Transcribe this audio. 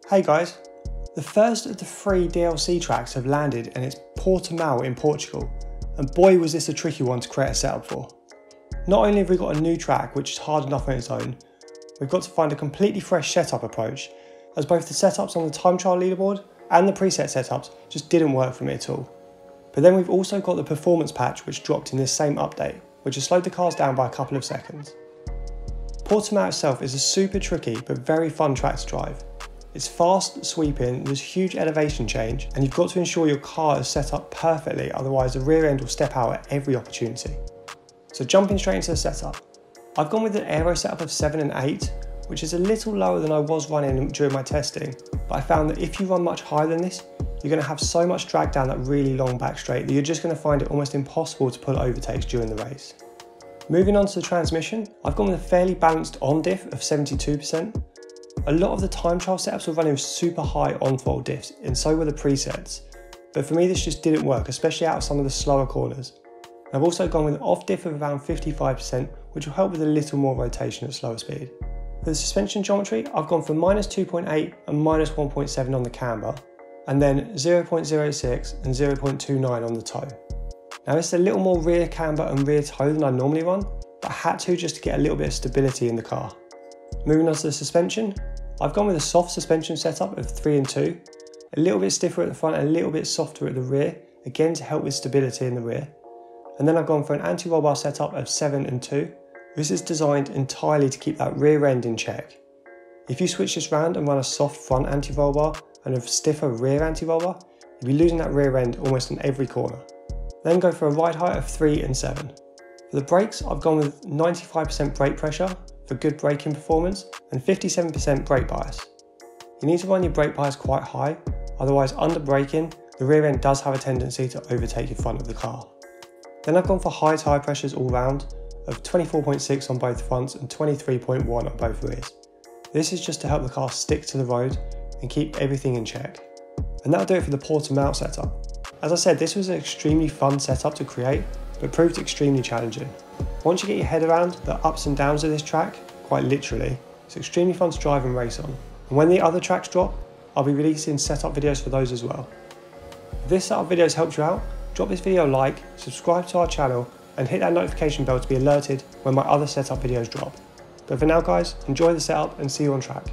Hey guys, the first of the 3 DLC tracks have landed and it's Portimao in Portugal, and boy was this a tricky one to create a setup for. Not only have we got a new track which is hard enough on its own, we've got to find a completely fresh setup approach, as both the setups on the time trial leaderboard and the preset setups just didn't work for me at all. But then we've also got the performance patch which dropped in this same update, which has slowed the cars down by a couple of seconds. Portimao itself is a super tricky but very fun track to drive. It's fast, sweeping, there's huge elevation change, and you've got to ensure your car is set up perfectly, otherwise the rear end will step out at every opportunity. So jumping straight into the setup. I've gone with an aero setup of 7 and 8, which is a little lower than I was running during my testing, but I found that if you run much higher than this, you're going to have so much drag down that really long back straight that you're just going to find it almost impossible to pull overtakes during the race. Moving on to the transmission, I've gone with a fairly balanced on diff of 72%. A lot of the time trial setups were running with super high on-fold diffs, and so were the presets. But for me this just didn't work, especially out of some of the slower corners. I've also gone with an off diff of around 55%, which will help with a little more rotation at slower speed. For the suspension geometry, I've gone for -2.8 and -1.7 on the camber, and then 0.06 and 0.29 on the toe. Now it's a little more rear camber and rear toe than I normally run, but I had to just to get a little bit of stability in the car. Moving on to the suspension, I've gone with a soft suspension setup of 3 and 2, a little bit stiffer at the front and a little bit softer at the rear, again to help with stability in the rear. And then I've gone for an anti-roll bar setup of 7 and 2. This is designed entirely to keep that rear end in check. If you switch this round and run a soft front anti-roll bar and a stiffer rear anti-roll bar, you'll be losing that rear end almost in every corner. Then go for a ride height of 3 and 7. For the brakes, I've gone with 95% brake pressure for good braking performance and 57% brake bias. You need to run your brake bias quite high, otherwise under braking, the rear end does have a tendency to overtake your front of the car. Then I've gone for high tyre pressures all round of 24.6 on both fronts and 23.1 on both rears. This is just to help the car stick to the road and keep everything in check. And that'll do it for the Portimao setup. As I said, this was an extremely fun setup to create, but proved extremely challenging. Once you get your head around the ups and downs of this track, quite literally, it's extremely fun to drive and race on. And when the other tracks drop, I'll be releasing setup videos for those as well. If this setup video has helped you out, drop this video a like, subscribe to our channel, and hit that notification bell to be alerted when my other setup videos drop. But for now guys, enjoy the setup and see you on track.